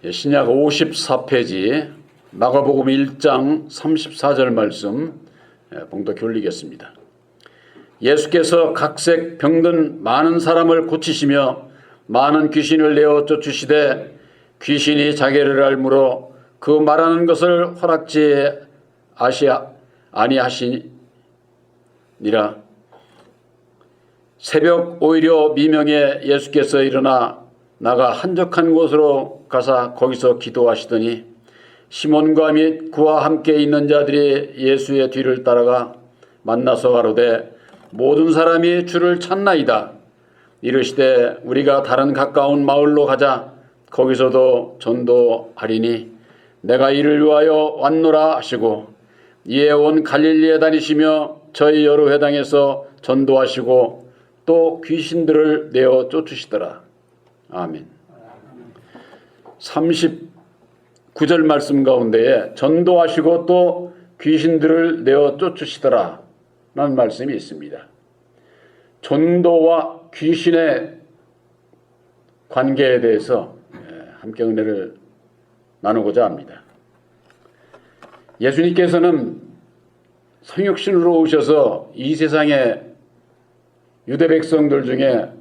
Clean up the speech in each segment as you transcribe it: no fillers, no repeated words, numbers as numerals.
신약 54페이지 마가복음 1장 34절 말씀 봉독해 올리겠습니다. 예수께서 각색 병든 많은 사람을 고치시며 많은 귀신을 내어 쫓으시되 귀신이 자기를 알므로 그 말하는 것을 허락지 아니하시니라. 새벽 오히려 미명에 예수께서 일어나 나가 한적한 곳으로 가사 거기서 기도하시더니 시몬과 및 그와 함께 있는 자들이 예수의 뒤를 따라가 만나서 가로되 모든 사람이 주를 찾나이다. 이르시되 우리가 다른 가까운 마을로 가자. 거기서도 전도하리니 내가 이를 위하여 왔노라 하시고 이에 온 갈릴리에 다니시며 저희 여러 회당에서 전도하시고 또 귀신들을 내어 쫓으시더라. 아멘. 39절 말씀 가운데에 전도하시고 또 귀신들을 내어 쫓으시더라 라는 말씀이 있습니다. 전도와 귀신의 관계에 대해서 함께 은혜를 나누고자 합니다. 예수님께서는 성육신으로 오셔서 이 세상의 유대 백성들 중에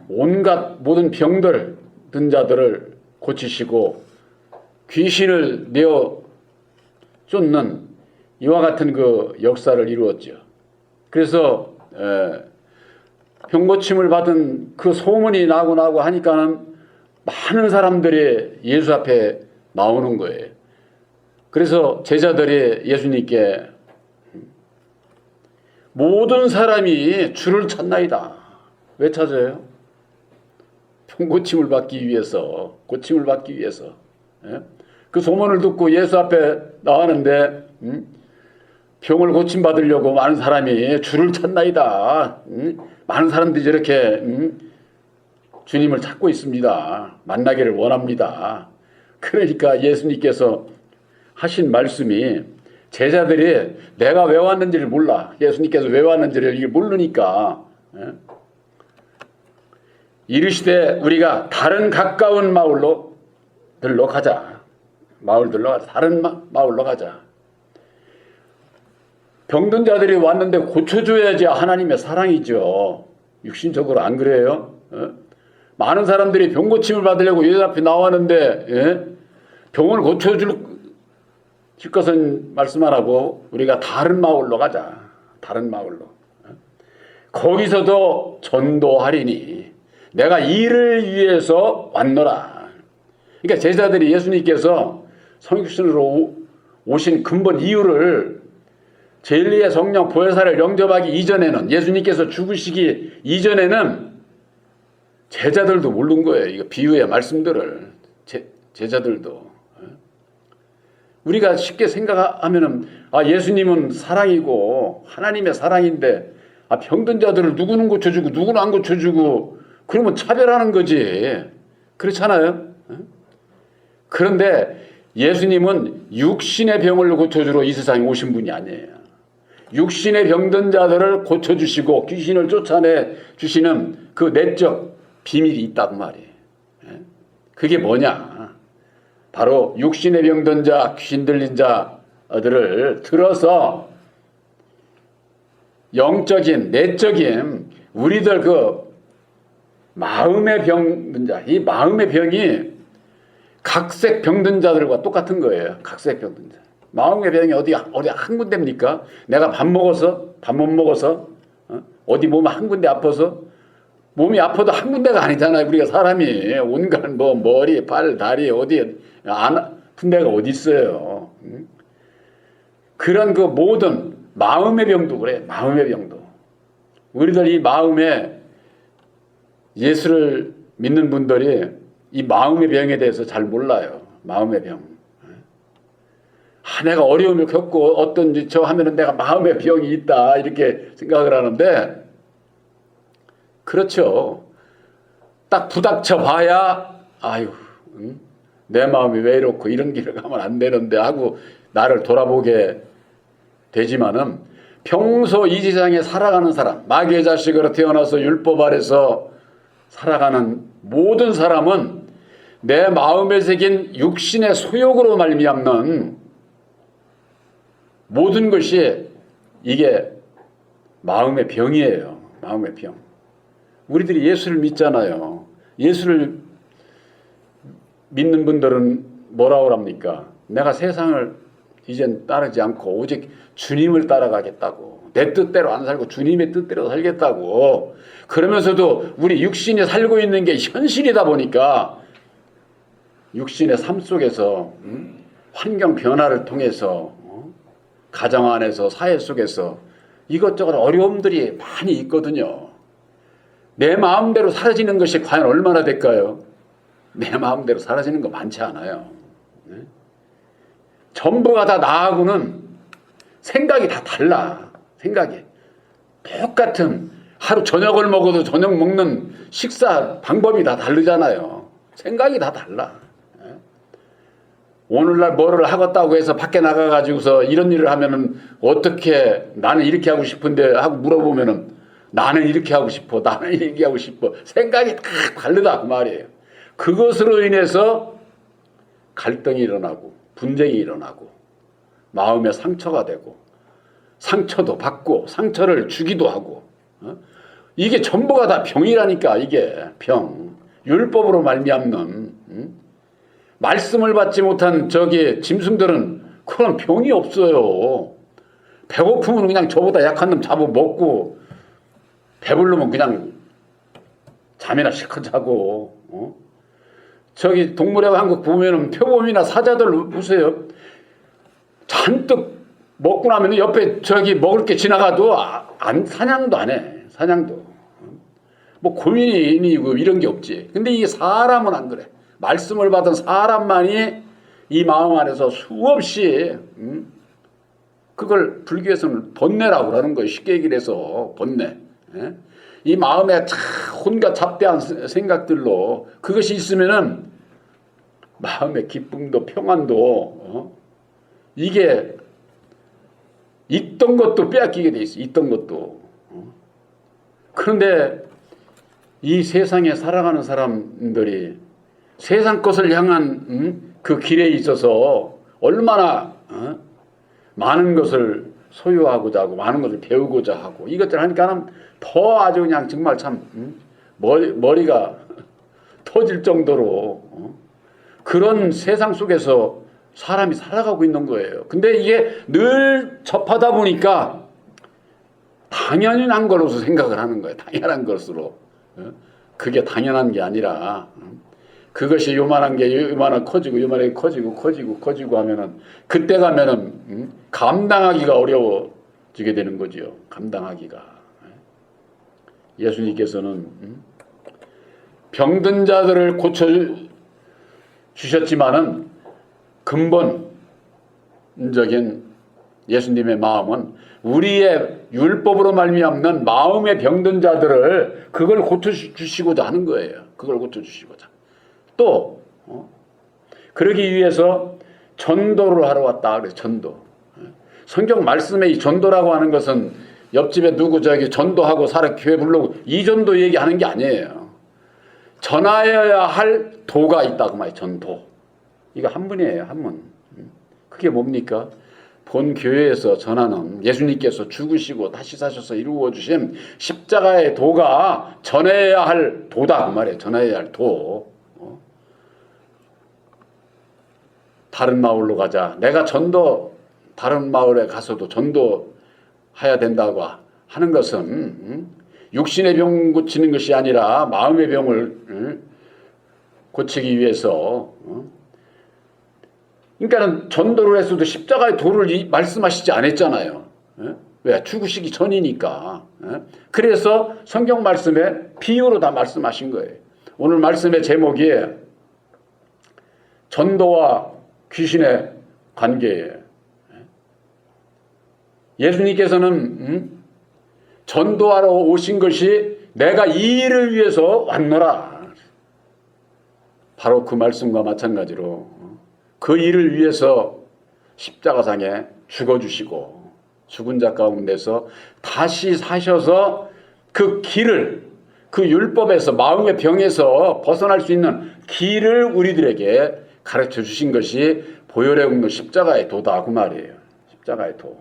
온갖 모든 병들 든 자들을 고치시고 귀신을 내어 쫓는 이와 같은 그 역사를 이루었죠. 그래서 병고침을 받은 그 소문이 나고 하니까는 많은 사람들이 예수 앞에 나오는 거예요. 그래서 제자들이 예수님께 모든 사람이 주를 찾나이다. 왜 찾아요? 병고침을 받기 위해서, 고침을 받기 위해서. 그 소문을 듣고 예수 앞에 나왔는데 병을 고침받으려고 많은 사람이 주를 찾나이다. 많은 사람들이 저렇게 주님을 찾고 있습니다. 만나기를 원합니다. 그러니까 예수님께서 하신 말씀이 제자들이 내가 왜 왔는지를 몰라. 예수님께서 왜 왔는지를 모르니까 이르시되 우리가 다른 가까운 마을로 가자. 다른 마을로 가자. 병든 자들이 왔는데 고쳐줘야지 하나님의 사랑이죠. 육신적으로 안 그래요? 많은 사람들이 병 고침을 받으려고 예수 앞에 나왔는데 병을 고쳐줄 것은 말씀 안 하고 우리가 다른 마을로 가자. 다른 마을로. 거기서도 전도하리니 내가 이를 위해서 왔노라. 그러니까 제자들이 예수님께서 성육신으로 오신 근본 이유를 진리의 성령 보혜사를 영접하기 이전에는, 예수님께서 죽으시기 이전에는 제자들도 모르는 거예요. 이거 비유의 말씀들을. 제자들도. 우리가 쉽게 생각하면은 예수님은 사랑이고 하나님의 사랑인데 병든 자들을 누구는 고쳐주고 누구는 안 고쳐주고 그러면 차별하는 거지. 그렇잖아요. 그런데 예수님은 육신의 병을 고쳐주러 이 세상에 오신 분이 아니에요. 육신의 병든 자들을 고쳐주시고 귀신을 쫓아내 주시는 그 내적 비밀이 있다고 말이에요. 그게 뭐냐? 바로 육신의 병든 자, 귀신 들린 자들을 들어서 영적인, 내적인 우리들 그 마음의 병든 자, 이 마음의 병이 각색 병든 자들과 똑같은 거예요. 각색 병든 자. 마음의 병이 어디 한 군데입니까? 내가 밥 못 먹어서, 어디 몸 한 군데 아파서, 몸이 아파도 한 군데가 아니잖아요. 우리가 사람이 온갖 머리, 발, 다리 어디 안 아픈 데가 어디 있어요. 그런 그 모든 마음의 병도 그래. 마음의 병도. 우리들 이 마음에 예수를 믿는 분들이 이 마음의 병에 대해서 잘 몰라요. 마음의 병. 내가 어려움을 겪고 어떤 저 하면은 내가 마음의 병이 있다 이렇게 생각을 하는데 그렇죠. 딱 부닥쳐 봐야 내 마음이 왜 이렇고 이런 길을 가면 안 되는데 하고 나를 돌아보게 되지만은 평소 이 세상에 살아가는 사람, 마귀의 자식으로 태어나서 율법 아래서 살아가는 모든 사람은 내 마음에 새긴 육신의 소욕으로 말미암는 모든 것이 이게 마음의 병이에요. 마음의 병. 우리들이 예수를 믿잖아요. 예수를 믿는 분들은 뭐라고 합니까? 내가 세상을 이젠 따르지 않고 오직 주님을 따라가겠다고. 내 뜻대로 안 살고 주님의 뜻대로 살겠다고. 그러면서도 우리 육신이 살고 있는 게 현실이다 보니까 육신의 삶 속에서 환경 변화를 통해서 가정 안에서 사회 속에서 이것저것 어려움들이 많이 있거든요. 내 마음대로 사라지는 것이 과연 얼마나 될까요? 내 마음대로 사라지는 거 많지 않아요. 전부가 다 나하고는 생각이 다 달라. 생각이. 똑같은 하루 저녁을 먹어도 저녁 먹는 식사 방법이 다 다르잖아요. 생각이 다 달라. 오늘날 뭐를 하겠다고 해서 밖에 나가가지고서 이런 일을 하면은 어떻게 나는 이렇게 하고 싶은데 하고 물어보면은 나는 이렇게 하고 싶어. 나는 이렇게 하고 싶어. 생각이 다 다르다 그 말이에요. 그것으로 인해서 갈등이 일어나고 분쟁이 일어나고 마음에 상처가 되고 상처도 받고 상처를 주기도 하고 이게 전부가 다 병이라니까. 이게 병. 율법으로 말미암는 말씀을 받지 못한 저기 짐승들은 그런 병이 없어요. 배고프면 그냥 저보다 약한 놈 잡아 먹고 배부르면 그냥 잠이나 실컷 자고. 저기 동물의 왕국 보면은 표범이나 사자들 보세요. 잔뜩 먹고 나면 옆에 저기 먹을 게 지나가도 사냥도 안 해. 사냥도. 뭐 고민이고 이런 게 없지. 근데 이 사람은 안 그래. 말씀을 받은 사람만이 이 마음 안에서 수없이 그걸 불교에서는 번뇌라고 하는 거예요. 쉽게 얘기를 해서 번뇌. 이 마음에 혼과 잡대한 생각들로 그것이 있으면은 마음의 기쁨도 평안도 이게 있던 것도 빼앗기게 돼 있어. 있던 것도. 그런데 이 세상에 살아가는 사람들이 세상 것을 향한 그 길에 있어서 얼마나 많은 것을 소유하고자 하고 많은 것을 배우고자 하고 이것들 하니까는 더 아주 그냥 정말 참 머리가 터질 정도로 그런 세상 속에서 사람이 살아가고 있는 거예요. 근데 이게 늘 접하다 보니까 당연한 것으로 생각을 하는 거예요. 당연한 것으로. 그게 당연한 게 아니라 그것이 요만한 게 요만한 커지고 요만하게 커지고 하면은 그때 가면은 감당하기가 어려워지게 되는 거죠. 감당하기가. 예수님께서는 병든 자들을 고쳐 주셨지만은 근본적인 예수님의 마음은 우리의 율법으로 말미암는 마음의 병든 자들을 그걸 고쳐 주시고자 하는 거예요. 그걸 고쳐 주시고자. 또 그러기 위해서 전도를 하러 왔다. 그래서 전도. 성경 말씀에 이 전도라고 하는 것은 옆집에 누구 저기 전도하고 사람 교회 부르고 이 전도 얘기하는 게 아니에요. 전하여야 할 도가 있다고 말이에요. 전도. 이거 한 분이에요. 한 분. 그게 뭡니까? 본 교회에서 전하는 예수님께서 죽으시고 다시 사셔서 이루어 주신 십자가의 도가 전해야 할 도다 그 말이에요. 전해야 할 도. 다른 마을로 가자. 내가 다른 마을에 가서도 전도해야 된다고 하는 것은 육신의 병 고치는 것이 아니라 마음의 병을 고치기 위해서. 그러니까 전도를 했어도 십자가의 도를 말씀하시지 않았잖아요. 왜? 죽으시기 전이니까. 그래서 성경 말씀에 비유로 다 말씀하신 거예요. 오늘 말씀의 제목이 전도와 귀신의 관계예요. 예수님께서는 전도하러 오신 것이 내가 이 일을 위해서 왔노라. 바로 그 말씀과 마찬가지로 그 일을 위해서 십자가상에 죽어주시고 죽은 자 가운데서 다시 사셔서 그 길을 그 율법에서 마음의 병에서 벗어날 수 있는 길을 우리들에게 가르쳐 주신 것이 보혈의 공로 십자가의 도다 그 말이에요. 십자가의 도.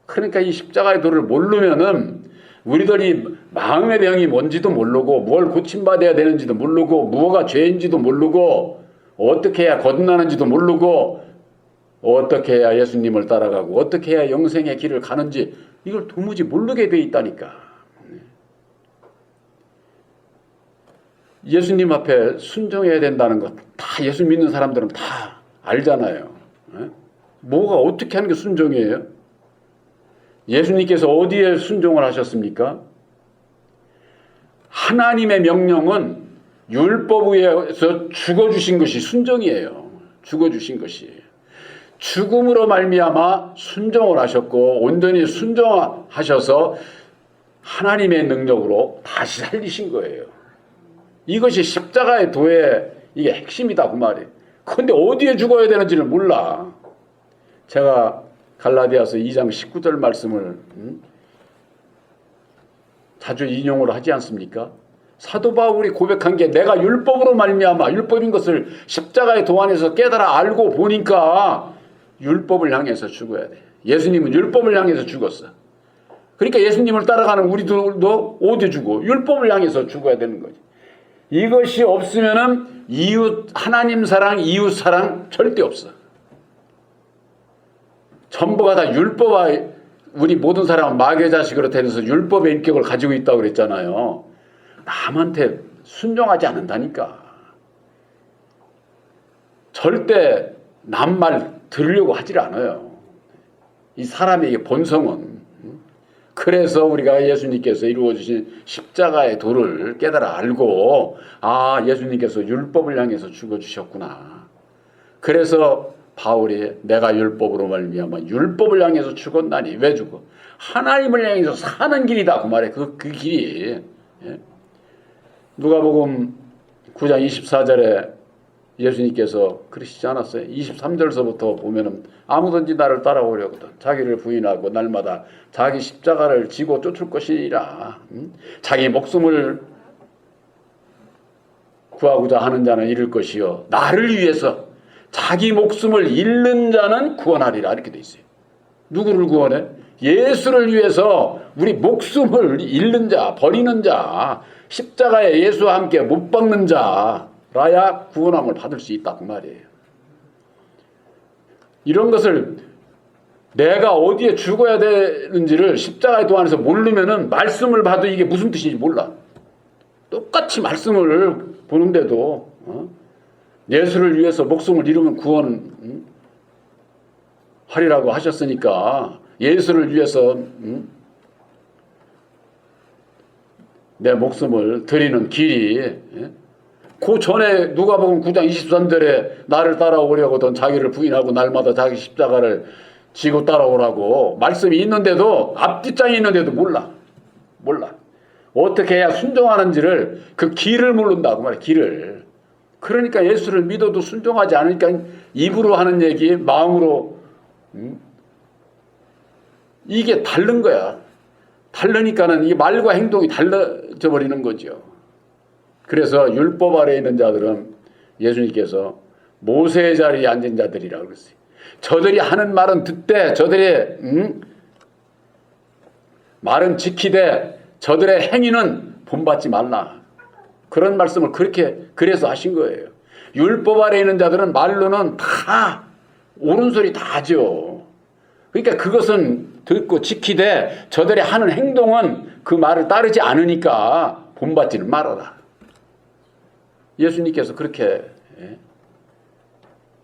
그러니까 이 십자가의 도를 모르면은 우리들이 마음의 병이 뭔지도 모르고 뭘 고침받아야 되는지도 모르고 무엇가 죄인지도 모르고 어떻게 해야 거듭나는지도 모르고 어떻게 해야 예수님을 따라가고 어떻게 해야 영생의 길을 가는지 이걸 도무지 모르게 돼 있다니까. 예수님 앞에 순종해야 된다는 것 다 예수 믿는 사람들은 다 알잖아요. 뭐가 어떻게 하는 게 순종이에요? 예수님께서 어디에 순종을 하셨습니까? 하나님의 명령은 율법 위에서 죽어주신 것이 순종이에요. 죽어주신 것이. 죽음으로 말미암아 순종을 하셨고 온전히 순종하셔서 하나님의 능력으로 다시 살리신 거예요. 이것이 십자가의 도의 이게 핵심이다 그 말이에요. 그런데 어디에 죽어야 되는지를 몰라. 제가 갈라디아서 2장 19절 말씀을 자주 인용을 하지 않습니까? 사도 바울이 고백한 게 내가 율법으로 말미암아 율법인 것을 십자가의 도 안에서 깨달아 알고 보니까 율법을 향해서 죽어야 돼. 예수님은 율법을 향해서 죽었어. 그러니까 예수님을 따라가는 우리들도 어디 죽어? 율법을 향해서 죽어야 되는 거지. 이것이 없으면은 이웃 하나님 사랑, 이웃 사랑 절대 없어. 전부가 다 율법과 우리 모든 사람은 마귀의 자식으로 태어나서 율법의 인격을 가지고 있다고 그랬잖아요. 남한테 순종하지 않는다니까. 절대 남 말 들으려고 하질 않아요. 이 사람의 본성은. 그래서 우리가 예수님께서 이루어주신 십자가의 도를 깨달아 알고 아 예수님께서 율법을 향해서 죽어주셨구나. 그래서 바울이 내가 율법으로 말미암아 율법을 향해서 죽었나니 왜 죽어? 하나님을 향해서 사는 길이다 그 말에 그 길이. 누가복음 9장 24절에 예수님께서 그러시지 않았어요? 23절서부터 보면은 아무든지 나를 따라오려거든 자기를 부인하고 날마다 자기 십자가를 지고 쫓을 것이니라. 자기 목숨을 구하고자 하는 자는 잃을 것이요 나를 위해서 자기 목숨을 잃는 자는 구원하리라 이렇게 돼 있어요. 누구를 구원해? 예수를 위해서 우리 목숨을 잃는 자, 버리는 자, 십자가에 예수와 함께 못 박는 자라야 구원함을 받을 수 있다 그 말이에요. 이런 것을 내가 어디에 죽어야 되는지를 십자가의 도 안에서 모르면은 말씀을 봐도 이게 무슨 뜻인지 몰라. 똑같이 말씀을 보는데도 예수를 위해서 목숨을 잃으면 구원 하리라고 하셨으니까 예수를 위해서 내 목숨을 드리는 길이 그 전에 누가복음 9장 23절에 나를 따라오려거든 자기를 부인하고 날마다 자기 십자가를 지고 따라오라고 말씀이 있는데도 앞뒷장이 있는데도 몰라. 어떻게 해야 순종하는지를 그 길을 모른다고 말이야. 길을. 그러니까 예수를 믿어도 순종하지 않으니까 입으로 하는 얘기 마음으로 이게 다른 거야. 다르니까는 이 말과 행동이 달라져 버리는 거죠. 그래서 율법 아래에 있는 자들은 예수님께서 모세의 자리에 앉은 자들이라고 그랬어요. 저들이 하는 말은 듣되 저들의 말은 지키되 저들의 행위는 본받지 말라. 그런 말씀을 그래서 하신 거예요. 율법 아래에 있는 자들은 말로는 다 옳은 소리 다 하죠. 그러니까 그것은 듣고 지키되 저들의 하는 행동은 그 말을 따르지 않으니까 본받지는 말아라. 예수님께서 그렇게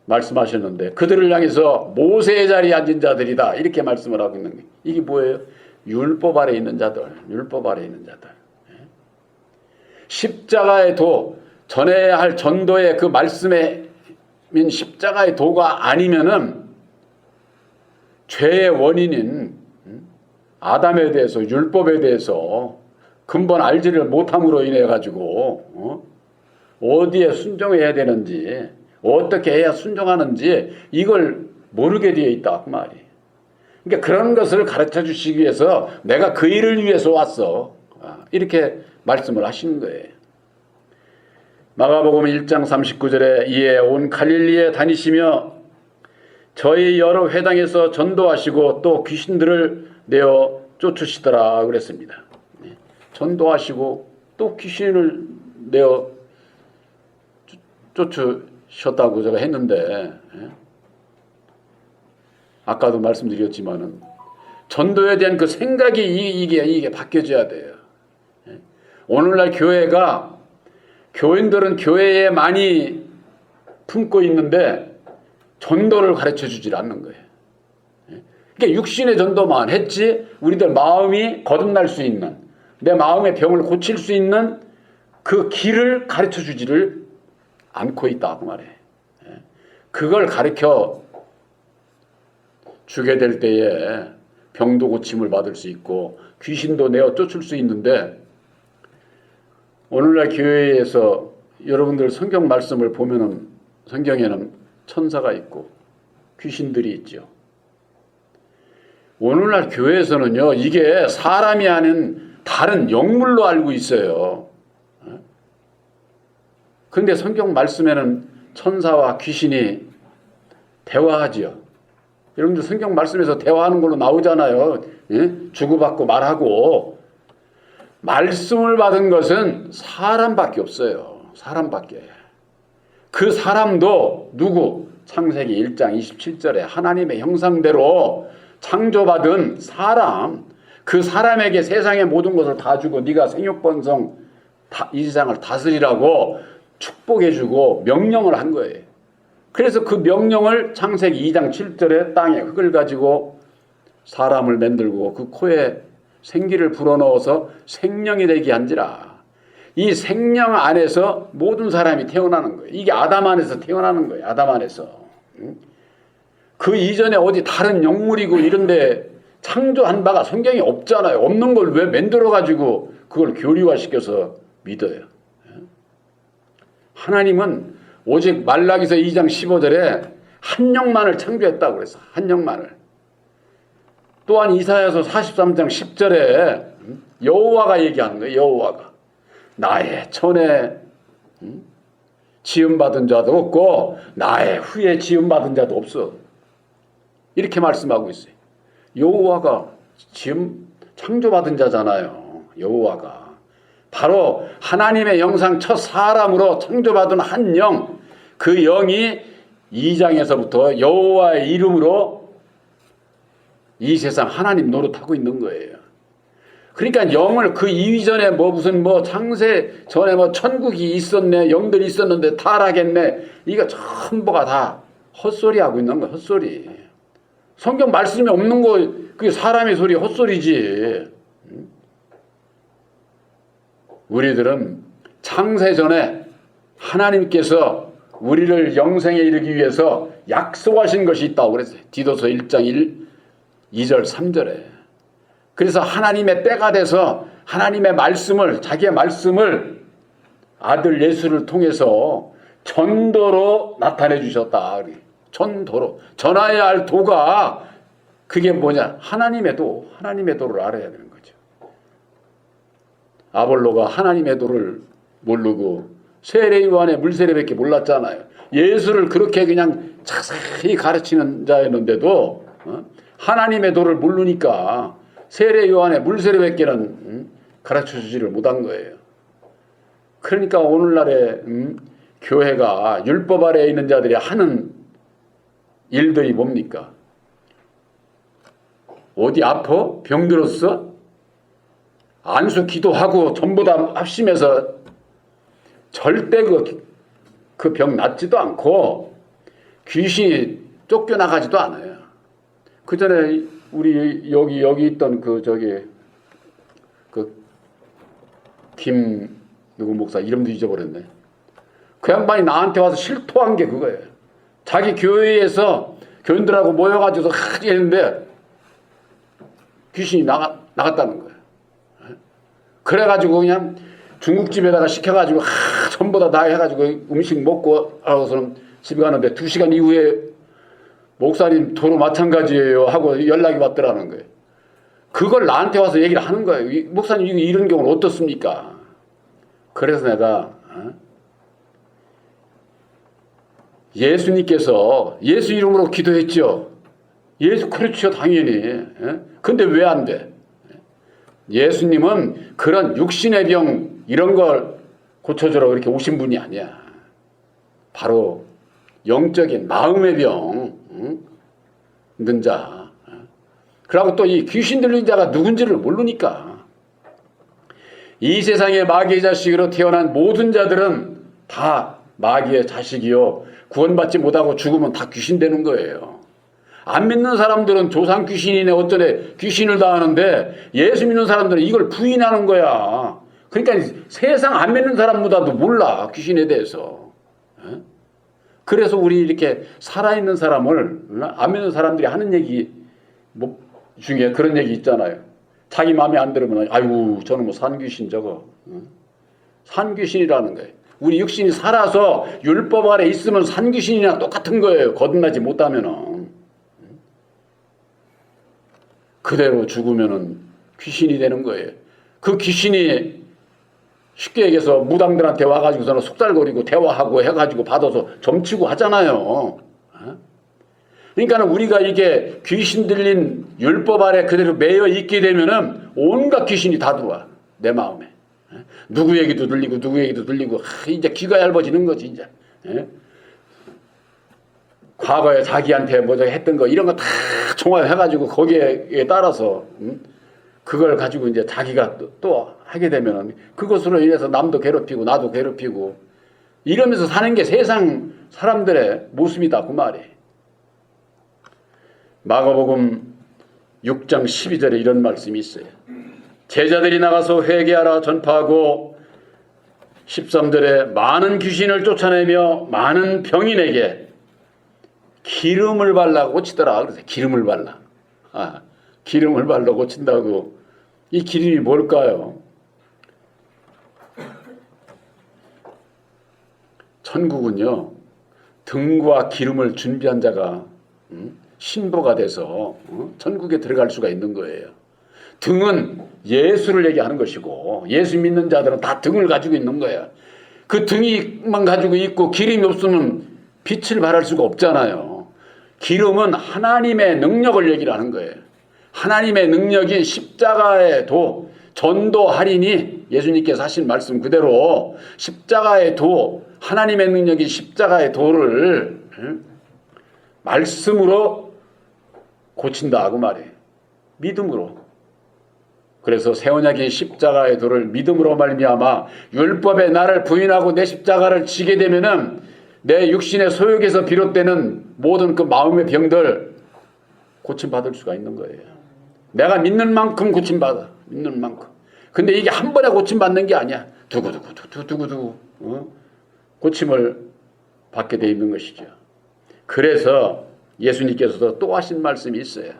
말씀하셨는데 그들을 향해서 모세의 자리에 앉은 자들이다 이렇게 말씀을 하고 있는 거예요. 이게 뭐예요? 율법 아래에 있는 자들. 율법 아래에 있는 자들. 십자가의 도, 전해야 할 전도의 그 말씀의 십자가의 도가 아니면은 죄의 원인인 아담에 대해서 율법에 대해서 근본 알지를 못함으로 인해 가지고 어디에 순종해야 되는지 어떻게 해야 순종하는지 이걸 모르게 되어 있다 그 말이에요. 그러니까 그런 것을 가르쳐 주시기 위해서 내가 그 일을 위해서 왔어 이렇게 말씀을 하시는 거예요. 마가복음 1장 39절에 이에 온 갈릴리에 다니시며 저희 여러 회당에서 전도하시고 또 귀신들을 내어 쫓으시더라 그랬습니다. 전도하시고 또 귀신을 내어 쫓으셨다고 제가 했는데, 아까도 말씀드렸지만은 전도에 대한 그 생각이 이게 바뀌어져야 돼요. 오늘날 교인들은 교회에 많이 품고 있는데 전도를 가르쳐 주질 않는 거예요. 그러니까 육신의 전도만 했지 우리들 마음이 거듭날 수 있는, 내 마음의 병을 고칠 수 있는 그 길을 가르쳐 주지를 않고 있다고 말해. 그걸 가르쳐 주게 될 때에 병도 고침을 받을 수 있고 귀신도 내어 쫓을 수 있는데, 오늘날 교회에서 여러분들 성경 말씀을 보면은 성경에는 천사가 있고 귀신들이 있죠. 오늘날 교회에서는요, 이게 사람이 하는 다른 영물로 알고 있어요. 그런데 성경 말씀에는 천사와 귀신이 대화하지요. 여러분들 성경 말씀에서 대화하는 걸로 나오잖아요. 주고받고 말하고. 말씀을 받은 것은 사람밖에 없어요. 사람밖에. 그 사람도 누구? 창세기 1장 27절에 하나님의 형상대로 창조받은 사람, 그 사람에게 세상의 모든 것을 다 주고 네가 생육번성 이 세상을 다스리라고 축복해주고 명령을 한 거예요. 그래서 그 명령을 창세기 2장 7절에 땅에 흙을 가지고 사람을 만들고 그 코에 생기를 불어넣어서 생명이 되게 한지라. 이 생명 안에서 모든 사람이 태어나는 거예요. 이게 아담 안에서 태어나는 거예요. 아담 안에서. 그 이전에 어디 다른 영물이고 이런데 창조한 바가 성경에 없잖아요. 없는 걸 왜 만들어가지고 그걸 교리화시켜서 믿어요. 하나님은 오직 말라기서 2장 15절에 한 영만을 창조했다고 그랬어. 한 영만을. 또한 이사야서 43장 10절에 여호와가 얘기하는 거예요. 여호와가. 나의 전에 지음받은 자도 없고 나의 후에 지음받은 자도 없어. 이렇게 말씀하고 있어요. 여호와가 창조받은 자잖아요. 여호와가. 바로 하나님의 영상 첫 사람으로 창조받은 한 영, 그 영이 2장에서부터 여호와의 이름으로 이 세상 하나님 노릇하고 있는 거예요. 그러니까 영을 그 이전에 무슨 창세 전에 천국이 있었네, 영들이 있었는데 타락했네, 이거 전부가 다 헛소리 하고 있는 거야. 헛소리. 성경 말씀이 없는 거 그게 사람의 소리 헛소리지. 우리들은 창세 전에 하나님께서 우리를 영생에 이르기 위해서 약속하신 것이 있다고 그랬어요. 디도서 1장 2절 3절에. 그래서 하나님의 때가 돼서 하나님의 말씀을, 자기의 말씀을 아들 예수를 통해서 전도로 나타내 주셨다. 전도로. 전하여야 할 도가 그게 뭐냐? 하나님의 도, 하나님의 도를 알아야 되는 거죠. 아볼로가 하나님의 도를 모르고 세례 요한의 물세례밖에 몰랐잖아요. 예수를 그렇게 그냥 자세히 가르치는 자였는데도 하나님의 도를 모르니까 세례 요한의 물세례밖에는 가르쳐주지를 못한 거예요. 그러니까 오늘날의 교회가 율법 아래에 있는 자들이 하는 일들이 뭡니까? 어디 아파? 병들었어? 안수 기도하고 전부 다 합심해서 절대 그 병 낫지도 않고 귀신이 쫓겨나가지도 않아요. 그 전에 우리 여기 있던 김 누구 목사 이름도 잊어버렸네. 그 양반이 나한테 와서 실토한 게 그거예요. 자기 교회에서 교인들하고 모여가지고 했는데 귀신이 나갔다는 거예요. 그래가지고 그냥 중국집에다가 시켜가지고 전부 다 해가지고 음식 먹고 하고서는 집에 가는데 2시간 이후에 목사님 도로 마찬가지예요 하고 연락이 왔더라는 거예요. 그걸 나한테 와서 얘기를 하는 거예요. 목사님 이런 경우는 어떻습니까? 그래서 내가 예수님께서 예수 이름으로 기도했죠. 예수 그렇죠 당연히. 근데 왜 안 돼? 예수님은 그런 육신의 병 이런 걸 고쳐주라고 이렇게 오신 분이 아니야. 바로 영적인 마음의 병 있는 자. 그리고 또 이 귀신 들린 자가 누군지를 모르니까 이 세상에 마귀의 자식으로 태어난 모든 자들은 다 마귀의 자식이요. 구원받지 못하고 죽으면 다 귀신 되는 거예요. 안 믿는 사람들은 조상 귀신이네 어쩌네 귀신을 다 하는데 예수 믿는 사람들은 이걸 부인하는 거야. 그러니까 세상 안 믿는 사람보다도 몰라 귀신에 대해서. 그래서 우리 이렇게 살아있는 사람을 안 믿는 사람들이 하는 얘기 뭐 중에 그런 얘기 있잖아요. 자기 마음에 안 들으면 아이고 저는 뭐 산귀신 저거. 산귀신이라는 거예요. 우리 육신이 살아서 율법 아래 있으면 산귀신이나 똑같은 거예요. 거듭나지 못하면은. 그대로 죽으면은 귀신이 되는 거예요. 그 귀신이 쉽게 얘기해서 무당들한테 와가지고서는 속살거리고 대화하고 해가지고 받아서 점치고 하잖아요. 그러니까 우리가 이게 귀신 들린 율법 아래 그대로 매여 있게 되면은 온갖 귀신이 다 들어와. 내 마음에. 누구 얘기도 들리고 누구 얘기도 들리고 이제 귀가 얇아지는 거지 이제. 과거에 자기한테 뭐 했던 거 이런 거 다 종합해가지고 거기에 따라서 그걸 가지고 이제 자기가 또 하게 되면은 그것으로 인해서 남도 괴롭히고 나도 괴롭히고 이러면서 사는 게 세상 사람들의 모습이다 그 말이. 마가복음 6장 12절에 이런 말씀이 있어요. 제자들이 나가서 회개하라 전파하고 13절에 많은 귀신을 쫓아내며 많은 병인에게 기름을 발라 고치더라. 그래서 기름을 발라. 기름을 발라 고친다고. 이 기름이 뭘까요? 천국은요. 등과 기름을 준비한 자가 신부가 돼서 천국에 들어갈 수가 있는 거예요. 등은 예수를 얘기하는 것이고 예수 믿는 자들은 다 등을 가지고 있는 거야. 그 등이만 가지고 있고 기름이 없으면 빛을 발할 수가 없잖아요. 기름은 하나님의 능력을 얘기를 하는 거예요. 하나님의 능력이 십자가의 도, 전도하리니 예수님께서 하신 말씀 그대로 십자가의 도, 하나님의 능력이 십자가의 도를 말씀으로 고친다 그 말이에요. 믿음으로. 그래서 새 언약인 십자가의 도를 믿음으로 말미암아 율법의 나를 부인하고 내 십자가를 지게 되면은 내 육신의 소욕에서 비롯되는 모든 그 마음의 병들 고침받을 수가 있는 거예요. 내가 믿는 만큼 고침받아. 믿는 만큼. 근데 이게 한 번에 고침받는 게 아니야. 두구두구 고침을 받게 돼 있는 것이죠. 그래서 예수님께서도 또 하신 말씀이 있어요.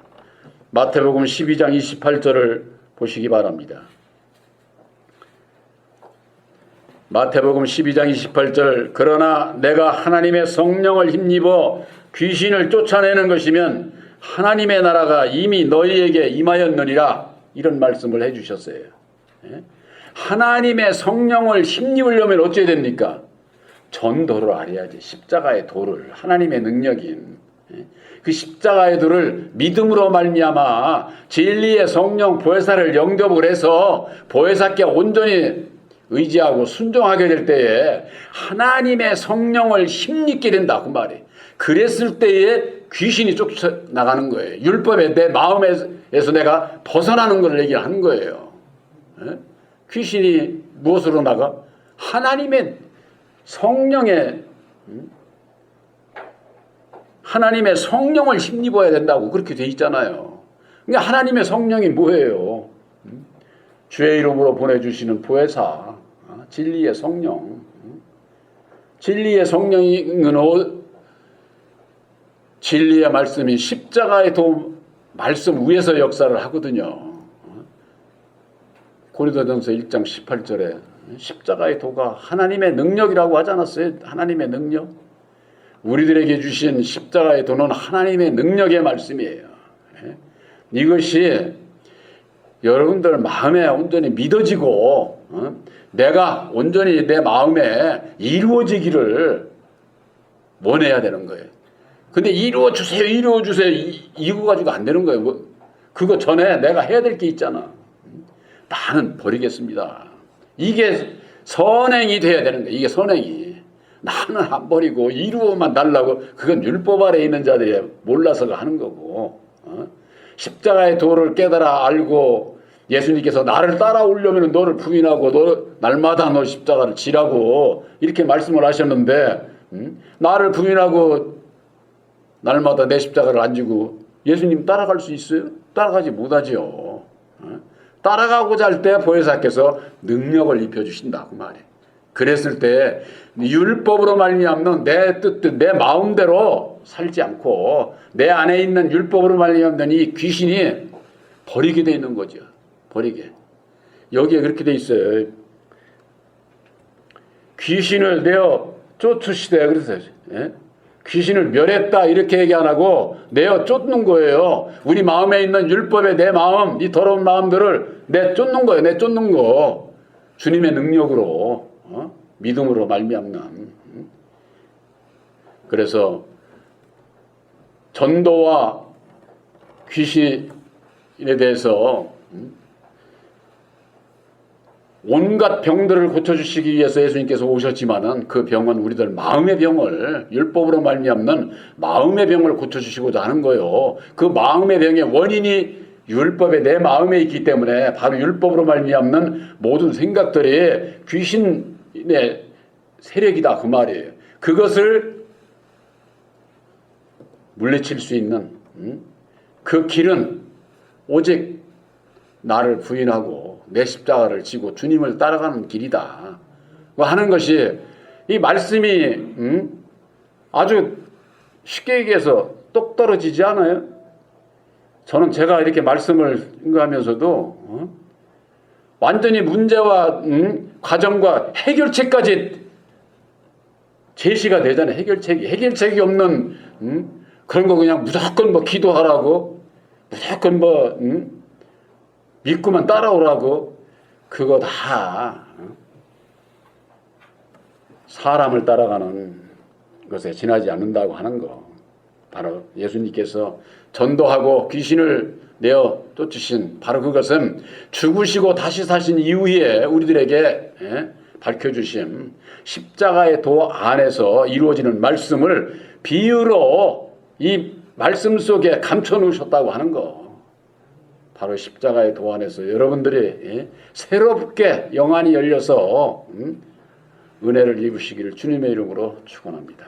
마태복음 12장 28절을 보시기 바랍니다. 마태복음 12장 28절 그러나 내가 하나님의 성령을 힘입어 귀신을 쫓아내는 것이면 하나님의 나라가 이미 너희에게 임하였느니라 이런 말씀을 해주셨어요. 하나님의 성령을 힘입으려면 어찌해야 됩니까? 전도를 알아야지. 십자가의 도를 하나님의 능력인 그 십자가의 도를 믿음으로 말미암아 진리의 성령 보혜사를 영접을 해서 보혜사께 온전히 의지하고 순종하게 될 때에 하나님의 성령을 힘입게 된다 그 말이에요. 그랬을 때에 귀신이 쫓아나가는 거예요. 율법에 내 마음에서 내가 벗어나는 걸 얘기하는 거예요. 귀신이 무엇으로 나가? 하나님의 성령의 성령을 힘입어야 된다고 그렇게 돼 있잖아요. 그러니까 하나님의 성령이 뭐예요? 주의 이름으로 보내주시는 보혜사, 진리의 성령. 진리의 성령은 진리의 말씀이 십자가의 도 말씀 위에서 역사를 하거든요. 고린도전서 1장 18절에 십자가의 도가 하나님의 능력이라고 하지 않았어요? 하나님의 능력. 우리들에게 주신 십자가의 도는 하나님의 능력의 말씀이에요. 이것이 여러분들 마음에 온전히 믿어지고 내가 온전히 내 마음에 이루어지기를 원해야 되는 거예요. 근데 이루어 주세요, 이루어 주세요. 이거 가지고 안 되는 거예요. 그거 전에 내가 해야 될 게 있잖아. 나는 버리겠습니다. 이게 선행이 돼야 되는 거예요. 이게 선행이. 나는 안 버리고 이루어만 달라고. 그건 율법 아래에 있는 자들이 몰라서 하는 거고. 십자가의 도를 깨달아 알고 예수님께서 나를 따라오려면 너를 부인하고 날마다 너 십자가를 지라고 이렇게 말씀을 하셨는데, 나를 부인하고 날마다 내 십자가를 안 지고 예수님 따라갈 수 있어요? 따라가지 못하죠. 따라가고자 할 때 보혜사께서 능력을 입혀주신다 그 말이에요. 그랬을 때 율법으로 말미암는 내 뜻, 내 마음대로 살지 않고 내 안에 있는 율법으로 말미암는 이 귀신이 버리게 돼 있는 거죠. 버리게. 여기에 그렇게 돼 있어요. 귀신을 내어 쫓으시되 그랬어요. 예? 귀신을 멸했다 이렇게 얘기 안 하고 내어 쫓는 거예요. 우리 마음에 있는 율법의 내 마음, 이 더러운 마음들을 내 쫓는 거예요. 내 쫓는 거. 주님의 능력으로, 믿음으로 말미암는. 그래서 전도와 귀신에 대해서 온갖 병들을 고쳐주시기 위해서 예수님께서 오셨지만은 그 병은 우리들 마음의 병을, 율법으로 말미암는 마음의 병을 고쳐주시고자 하는 거예요. 그 마음의 병의 원인이 율법에 내 마음에 있기 때문에 바로 율법으로 말미암는 모든 생각들이 귀신의 세력이다 그 말이에요. 그것을 물리칠 수 있는 그 길은 오직 나를 부인하고 내 십자가를 지고 주님을 따라가는 길이다 하는 것이 이 말씀이 아주 쉽게 얘기해서 똑 떨어지지 않아요? 저는 제가 이렇게 말씀을 하면서도 완전히 문제와 과정과 해결책까지 제시가 되잖아요. 해결책이 없는 그런 거 그냥 무조건 뭐 기도하라고 무조건 뭐 믿고만 따라오라고. 그거 다 사람을 따라가는 것에 지나지 않는다고 하는 거. 바로 예수님께서 전도하고 귀신을 내어 쫓으신 바로 그것은 죽으시고 다시 사신 이후에 우리들에게 밝혀주신 십자가의 도 안에서 이루어지는 말씀을 비유로 이 말씀 속에 감춰 놓으셨다고 하는 거. 바로 십자가의 도 안에서 여러분들이 새롭게 영안이 열려서 은혜를 입으시기를 주님의 이름으로 축원합니다.